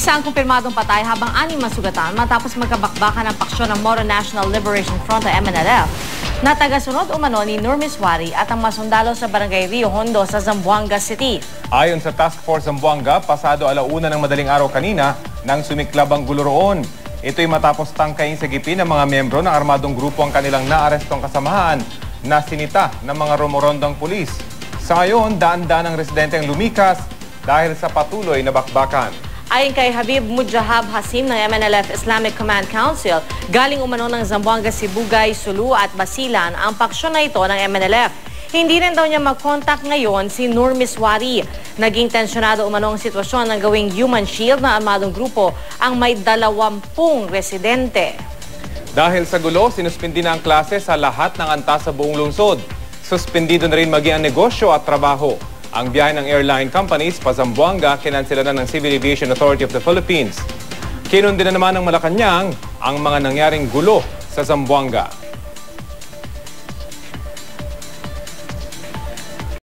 Isa ang kumpirmadong patay habang 6 masugatan matapos magkabakbakan ng paksyon ng Moro National Liberation Front o MNLF na tagasunod umano ni Nur Miswari at ang masundalo sa barangay Rio Hondo sa Zamboanga City. Ayon sa Task Force Zamboanga, pasado 1:00 ng madaling araw kanina nang sumiklab ang gulo roon. Ito'y matapos tangkayin sa gipin ng mga miyembro ng armadong grupo ang kanilang naarestong kasamahan na sinita ng mga rumorondong pulis. Sa ngayon, daan-daan ang residente ang lumikas dahil sa patuloy na bakbakan. Ayon kay Habib Mujahab Hasim ng MNLF Islamic Command Council, galing umano ng Zamboanga, Sibugay, Sulu at Basilan ang paksyon na ito ng MNLF. Hindi rin daw niya mag-contact ngayon si Nur Miswari. Naging tensyonado umano ang sitwasyon ng gawing human shield na armadong grupo ang may 20 residente. Dahil sa gulo, sinuspindi na ang klase sa lahat ng antas sa buong lungsod. Suspendido na rin maging ang negosyo at trabaho. Ang biyahe ng airline companies pa Zamboanga, kinansela na ng Civil Aviation Authority of the Philippines. Kinundi na naman ng Malacanang ang mga nangyaring gulo sa Zamboanga.